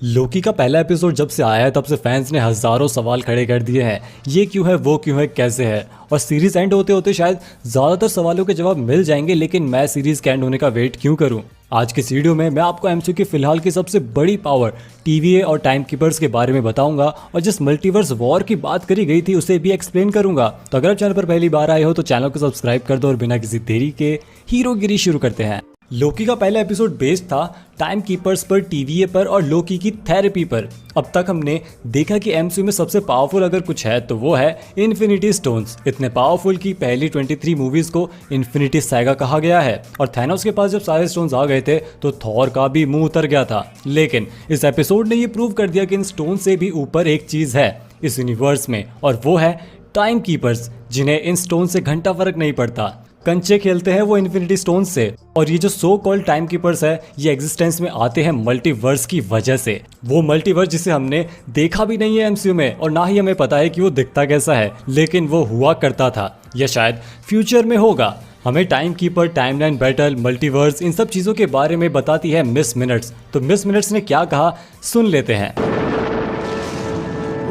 लोकी का पहला एपिसोड जब से आया है तब से फैंस ने हजारों सवाल खड़े कर दिए हैं। ये क्यों है, वो क्यों है, कैसे है। और सीरीज एंड होते होते शायद ज्यादातर सवालों के जवाब मिल जाएंगे, लेकिन मैं सीरीज के एंड होने का वेट क्यों करूं। आज के वीडियो में मैं आपको एमसीयू की फिलहाल की सबसे बड़ी पावर टीवीए और टाइम कीपर्स के बारे में बताऊंगा, और जिस मल्टीवर्स वॉर की बात करी गई थी उसे भी एक्सप्लेन करूंगा। तो अगर आप चैनल पर पहली बार आए हो तो चैनल को सब्सक्राइब कर दो और बिना किसी देरी के हीरोगिरी शुरू करते हैं। लोकी का पहला एपिसोड बेस्ड था टाइम कीपर्स पर, टीवीए पर और लोकी की थेरेपी पर। अब तक हमने देखा कि एमसीयू में सबसे पावरफुल अगर कुछ है तो वो है इन्फिनिटी स्टोन्स। इतने पावरफुल कि पहली 23 मूवीज को इन्फिनिटी सैगा कहा गया है। और थैनोस के पास जब सारे स्टोन्स आ गए थे तो थॉर का भी मुंह उतर गया था। लेकिन इस एपिसोड ने ये प्रूव कर दिया कि इन स्टोन से भी ऊपर एक चीज है इस यूनिवर्स में, और वो है टाइम कीपर्स, जिन्हें इन स्टोन से घंटा फर्क नहीं पड़ता। कंचे खेलते हैं वो इन्फिनिटी स्टोन से। और ये जो सो कॉल्ड टाइम कीपर्स है ये एग्जिस्टेंस में आते हैं मल्टीवर्स की वजह से। वो मल्टीवर्स जिसे हमने देखा भी नहीं है एमसीयू में, और ना ही हमें पता है कि वो दिखता कैसा है, लेकिन वो हुआ करता था या शायद फ्यूचर में होगा। हमें time keeper, timeline battle, multiverse, इन सब चीजों के बारे में बताती है मिस मिनट्स। तो मिस मिनट्स ने क्या कहा सुन लेते हैं।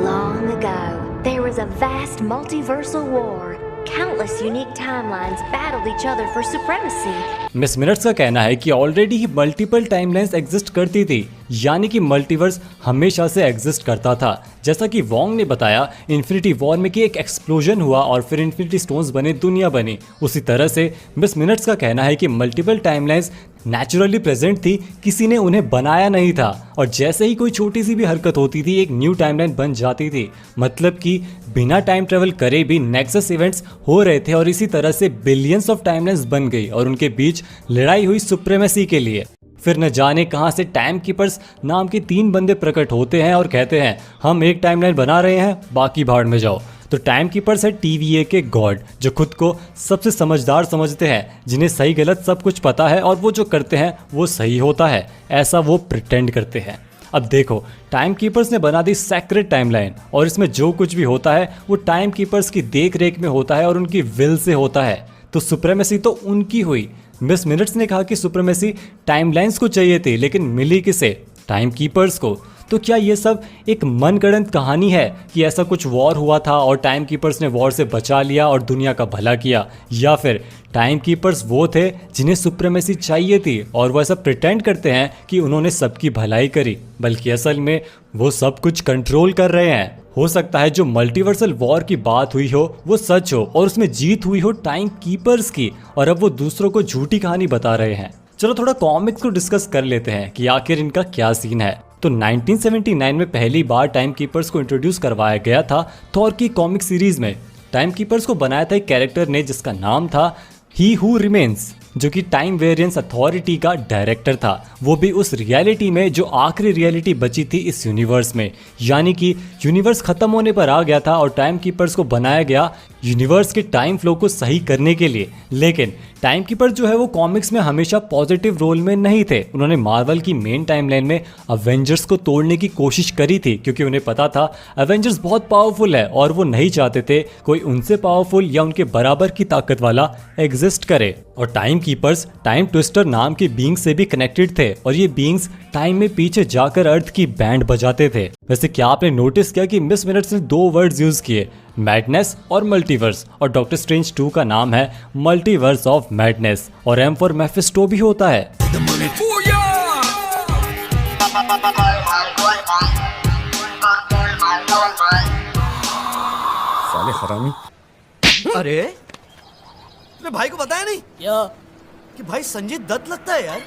Long ago, there was a vast multiversal war. Countless unique timelines battled each other for supremacy. Miss minutes का कहना है कि ऑलरेडी ही मल्टीपल टाइमलाइंस एग्जिस्ट करती थी, यानी कि मल्टीवर्स हमेशा से एग्जिस्ट करता था। जैसा कि वोंग ने बताया इन्फिनिटी वॉर में कि एक एक्सप्लोजन हुआ और फिर इन्फिनिटी स्टोन्स बने, दुनिया बनी। उसी तरह से मिस मिनट्स का कहना है कि मल्टीपल टाइमलाइंस नेचुरली प्रेजेंट थी, किसी ने उन्हें बनाया नहीं था। और जैसे ही कोई छोटी सी भी हरकत होती थी एक न्यू टाइमलाइन बन जाती थी। मतलब कि बिना टाइम ट्रेवल करे भी नेक्सस इवेंट्स हो रहे थे, और इसी तरह से बिलियंस ऑफ टाइमलाइंस बन गई और उनके बीच लड़ाई हुई सुप्रीमेसी के लिए। फिर न जाने कहां से टाइम कीपर्स नाम के 3 बंदे प्रकट होते हैं और कहते हैं हम एक टाइमलाइन बना रहे हैं, बाकी भाड़ में जाओ। तो टाइम कीपर्स है टीवीए के गॉड, जो खुद को सबसे समझदार समझते हैं, जिन्हें सही गलत सब कुछ पता है और वो जो करते हैं वो सही होता है, ऐसा वो प्रिटेंड करते हैं। अब देखो, टाइम कीपर्स ने बना दी सैक्रेड टाइमलाइन, और इसमें जो कुछ भी होता है वो टाइम कीपर्स की देख रेख में होता है और उनकी विल से होता है। तो सुप्रीमेसी तो उनकी हुई। मिस मिनट्स ने कहा कि सुप्रीमेसी टाइमलाइंस को चाहिए थी, लेकिन मिली किसे? टाइम कीपर्स को। तो क्या ये सब एक मनगढ़ंत कहानी है कि ऐसा कुछ वॉर हुआ था और टाइम कीपर्स ने वॉर से बचा लिया और दुनिया का भला किया, या फिर टाइम कीपर्स वो थे जिन्हें सुप्रीमेसी चाहिए थी और वो ऐसा प्रिटेंड करते हैं कि उन्होंने सबकी भलाई करी, बल्कि असल में वो सब कुछ कंट्रोल कर रहे हैं। हो सकता है जो मल्टीवर्सल वॉर की बात हुई हो वो सच हो और उसमें जीत हुई हो टाइम कीपर्स की, और अब वो दूसरों को झूठी कहानी बता रहे हैं। चलो थोड़ा कॉमिक्स को डिस्कस कर लेते हैं कि आखिर इनका क्या सीन है। तो 1979 में पहली बार टाइम कीपर्स को इंट्रोड्यूस करवाया गया था थॉर की कॉमिक सीरीज में। टाइम कीपर्स को बनाया था एक कैरेक्टर ने जिसका नाम था ही हु रिमेन्स, जो कि टाइम वेरिएंस अथॉरिटी का डायरेक्टर था। वो भी उस रियलिटी में जो आखिरी रियलिटी बची थी इस यूनिवर्स में, यानी कि यूनिवर्स खत्म होने पर आ गया था और टाइम कीपर्स को बनाया गया यूनिवर्स के टाइम फ्लो को सही करने के लिए। लेकिन टाइम कीपर जो है वो कॉमिक्स में हमेशा पॉजिटिव रोल में नहीं थे। उन्होंने मार्वल की मेन टाइमलाइन में अवेंजर्स को तोड़ने की कोशिश करी थी, क्योंकि उन्हें पता था अवेंजर्स बहुत पावरफुल है और वो नहीं चाहते थे कोई उनसे पावरफुल या उनके बराबर की ताकत वाला एग्जिस्ट करे। और टाइम कीपर्स टाइम ट्विस्टर नाम के बीइंग्स से भी कनेक्टेड थे, और ये बीइंग्स टाइम में पीछे जाकर अर्थ की बैंड बजाते थे। वैसे क्या आपने नोटिस किया कि मिस मिनट्स ने 2 वर्ड्स यूज किए, मैडनेस और मल्टीवर्स, और डॉक्टर स्ट्रेंज 2 का नाम है मल्टीवर्स ऑफ मैडनेस, और एम फॉर मेफिस्टो भी होता है। साले हरामी। अरे भाई को बताया नहीं कि भाई संजय दत्त लगता है यार।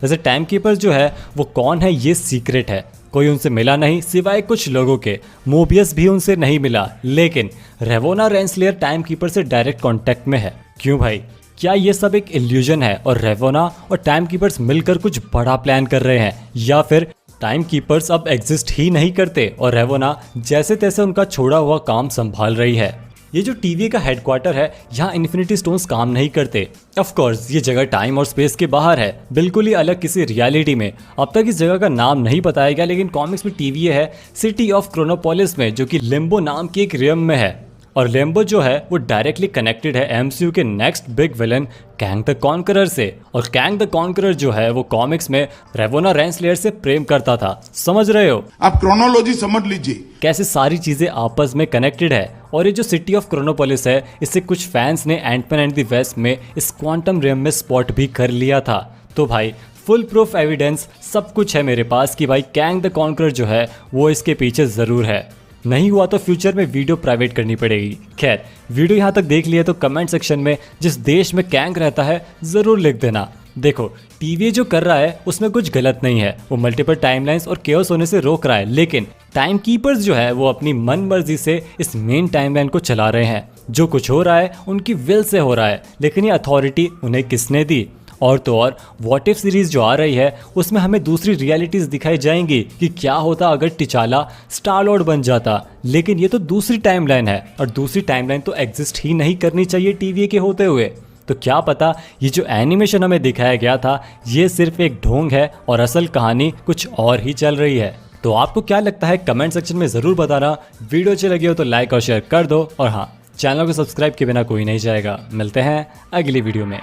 वैसे टाइम कीपर जो है वो कौन है ये सीक्रेट है, कोई उनसे मिला नहीं सिवाय कुछ लोगों के। मोबियस भी उनसे नहीं मिला, लेकिन रेवोना रेंसलेयर टाइम कीपर से डायरेक्ट कांटेक्ट में है। क्यों भाई, क्या ये सब एक इल्यूजन है और रेवोना और टाइम कीपर्स मिलकर कुछ बड़ा प्लान कर रहे हैं, या फिर टाइम कीपर्स अब एग्जिस्ट ही नहीं करते और रेवोना जैसे तैसे उनका छोड़ा हुआ काम संभाल रही है? ये जो टीवी का हेडक्वार्टर है यहाँ इन्फिनिटी स्टोन्स काम नहीं करते। ऑफ कोर्स ये जगह टाइम और स्पेस के बाहर है, बिल्कुल ही अलग किसी रियलिटी में। अब तक इस जगह का नाम नहीं बताया गया, लेकिन कॉमिक्स में टीवी है सिटी ऑफ क्रोनोपोलिस में, जो कि लिम्बो नाम की एक रियम में है। और लेम्बो जो है वो डायरेक्टली कनेक्टेड है एमसीयू के next big villain Kang the conqueror से। और कैंग द कॉन्करर जो है वो कॉमिक्स में रेवोना रेंसलेयर से प्रेम करता था। समझ रहे हो? आप क्रोनोलॉजी समझ लीजिए कैसे सारी चीजें आपस में कनेक्टेड है। और ये जो सिटी ऑफ क्रोनोपोलिस है, इससे कुछ फैंस ने एंटमैन एंड द वेस्प में इस क्वांटम रेम में स्पॉट भी कर लिया था। तो भाई फुल प्रूफ एविडेंस सब कुछ है मेरे पास कि भाई कैंग द कॉन्करर जो है वो इसके पीछे जरूर है। नहीं हुआ तो फ्यूचर में वीडियो प्राइवेट करनी पड़ेगी। खैर, वीडियो यहाँ तक देख लिया तो कमेंट सेक्शन में जिस देश में कैंग रहता है ज़रूर लिख देना। देखो, टीवी जो कर रहा है उसमें कुछ गलत नहीं है, वो मल्टीपल टाइमलाइंस और केओस होने से रोक रहा है, लेकिन टाइम कीपर्स जो है वो अपनी मन मर्जी से इस मेन टाइमलाइन को चला रहे हैं। जो कुछ हो रहा है उनकी विल से हो रहा है, लेकिन ये अथॉरिटी उन्हें किसने दी? और तो और व्हाट इफ सीरीज जो आ रही है उसमें हमें दूसरी रियलिटीज दिखाई जाएंगी कि क्या होता अगर टिचाला स्टार लॉर्ड बन जाता। लेकिन ये तो दूसरी टाइमलाइन है और दूसरी टाइमलाइन तो एग्जिस्ट ही नहीं करनी चाहिए टीवी के होते हुए। तो क्या पता ये जो एनिमेशन हमें दिखाया गया था ये सिर्फ एक ढोंग है और असल कहानी कुछ और ही चल रही है। तो आपको क्या लगता है कमेंट सेक्शन में ज़रूर बताना। वीडियो अच्छी लगी हो तो लाइक और शेयर कर दो और हाँ, चैनल को सब्सक्राइब के बिना कोई नहीं जाएगा। मिलते हैं अगली वीडियो में।